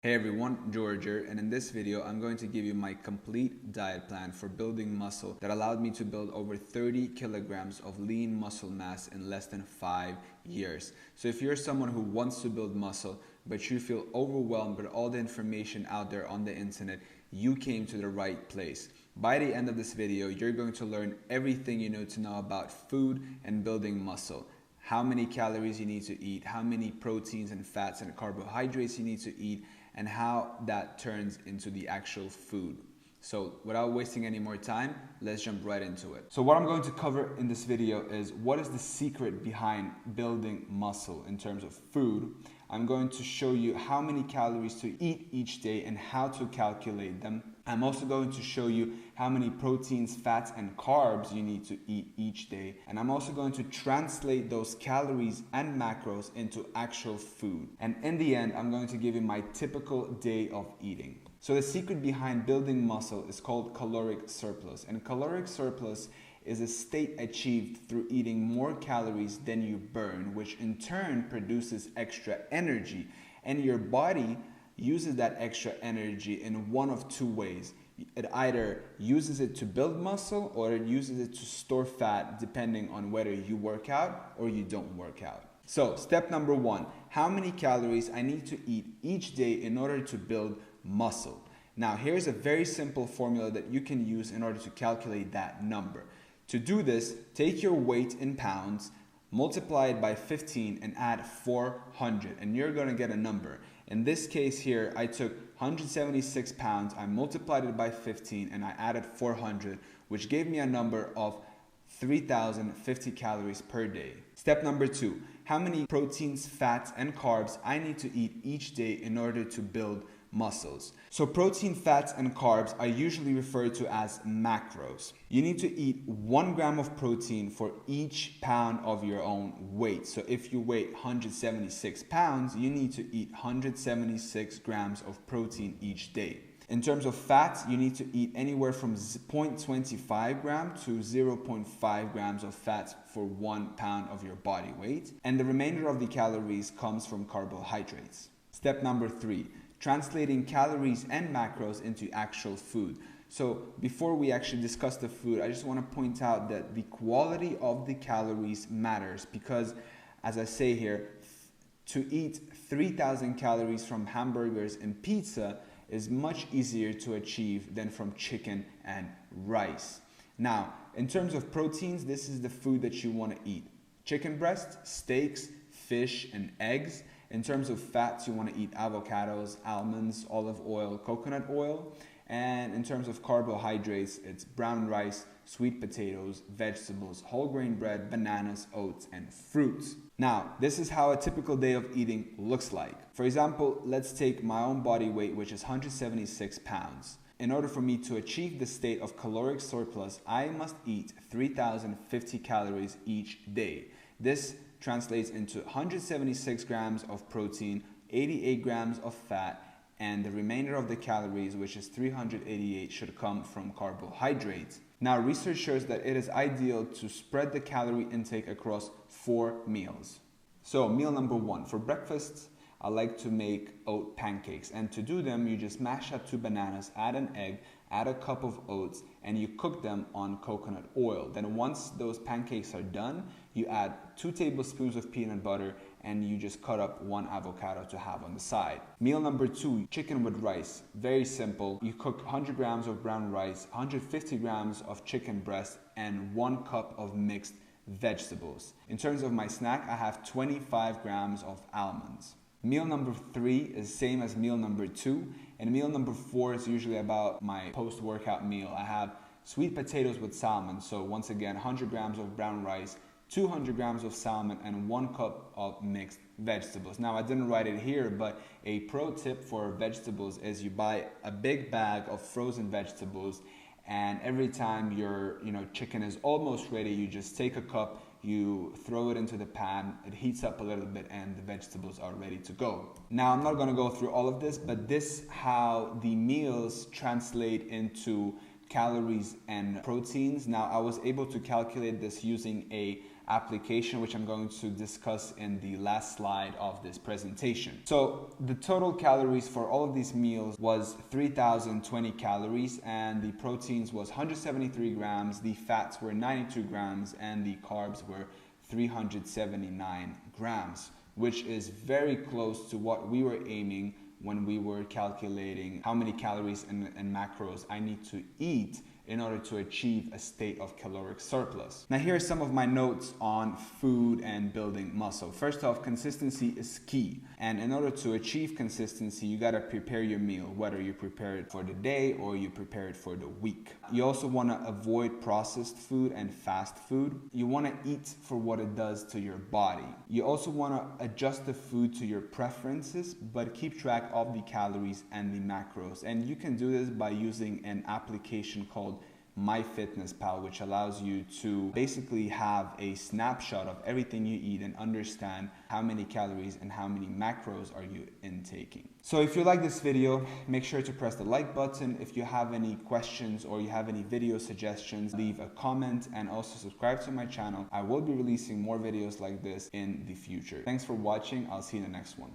Hey everyone, George here, and in this video I'm going to give you my complete diet plan for building muscle that allowed me to build over 30 kilograms of lean muscle mass in less than 5 years. So if you're someone who wants to build muscle but you feel overwhelmed with all the information out there on the internet, you came to the right place. By the end of this video, you're going to learn everything you need to know about food and building muscle. How many calories you need to eat, how many proteins and fats and carbohydrates you need to eat, and how that turns into the actual food. So without wasting any more time, let's jump right into it. So what I'm going to cover in this video is what is the secret behind building muscle in terms of food. I'm going to show you how many calories to eat each day and how to calculate them. I'm also going to show you how many proteins, fats, and carbs you need to eat each day. And I'm also going to translate those calories and macros into actual food. And in the end, I'm going to give you my typical day of eating. So the secret behind building muscle is called caloric surplus. And caloric surplus is a state achieved through eating more calories than you burn, which in turn produces extra energy. And your body uses that extra energy in one of two ways. It either uses it to build muscle or it uses it to store fat, depending on whether you work out or you don't work out. So step number one, how many calories I need to eat each day in order to build muscle. Now here's a very simple formula that you can use in order to calculate that number. To do this, take your weight in pounds, multiply it by 15 and add 400 and you're going to get a number. In this case here, I took 176 pounds, I multiplied it by 15 and I added 400, which gave me a number of 3,050 calories per day. Step number two, how many proteins, fats, and carbs I need to eat each day in order to build muscles. So protein, fats, and carbs are usually referred to as macros. You need to eat 1 gram of protein for each pound of your own weight. So if you weigh 176 pounds, you need to eat 176 grams of protein each day. In terms of fats, you need to eat anywhere from 0.25 gram to 0.5 grams of fats for 1 pound of your body weight. And the remainder of the calories comes from carbohydrates. Step number three, translating calories and macros into actual food. So before we actually discuss the food, I just want to point out that the quality of the calories matters because, as I say here, to eat 3,000 calories from hamburgers and pizza is much easier to achieve than from chicken and rice. Now, in terms of proteins, this is the food that you want to eat. Chicken breast, steaks, fish, and eggs. In terms of fats, you want to eat avocados, almonds, olive oil, coconut oil. And in terms of carbohydrates, it's brown rice, sweet potatoes, vegetables, whole grain bread, bananas, oats, and fruits. Now, this is how a typical day of eating looks like. For example, let's take my own body weight, which is 176 pounds. In order for me to achieve the state of caloric surplus, I must eat 3,050 calories each day. This translates into 176 grams of protein, 88 grams of fat, and the remainder of the calories, which is 388, should come from carbohydrates. Now, research shows that it is ideal to spread the calorie intake across 4 meals. So, meal number one, for breakfast, I like to make oat pancakes. And to do them, you just mash up 2 bananas, add an egg, add a cup of oats, and you cook them on coconut oil. Then once those pancakes are done, you add 2 tablespoons of peanut butter and you just cut up 1 avocado to have on the side. Meal number 2, chicken with rice. Very simple. You cook 100 grams of brown rice, 150 grams of chicken breast, and 1 cup of mixed vegetables. In terms of my snack, I have 25 grams of almonds. Meal number 3 is same as meal number 2, and meal number 4 is usually about my post-workout meal. I have sweet potatoes with salmon, so once again 100 grams of brown rice, 200 grams of salmon, and 1 cup of mixed vegetables. Now I didn't write it here, but a pro tip for vegetables is you buy a big bag of frozen vegetables, and every time your chicken is almost ready, you just take a cup, you throw it into the pan, it heats up a little bit, and the vegetables are ready to go. Now, I'm not going to go through all of this, but this how the meals translate into calories and proteins. Now, I was able to calculate this using a application, which I'm going to discuss in the last slide of this presentation. So the total calories for all of these meals was 3,020 calories, and the proteins was 173 grams, the fats were 92 grams, and the carbs were 379 grams, which is very close to what we were aiming when we were calculating how many calories and macros I need to eat in order to achieve a state of caloric surplus. Now here are some of my notes on food and building muscle. First off, consistency is key. And in order to achieve consistency, you gotta prepare your meal, whether you prepare it for the day or you prepare it for the week. You also wanna avoid processed food and fast food. You wanna eat for what it does to your body. You also wanna adjust the food to your preferences, but keep track of the calories and the macros. And you can do this by using an application called MyFitnessPal, which allows you to basically have a snapshot of everything you eat and understand how many calories and how many macros are you intaking. So if you like this video, make sure to press the like button. If you have any questions or you have any video suggestions, leave a comment and also subscribe to my channel. I will be releasing more videos like this in the future. Thanks for watching. I'll see you in the next one.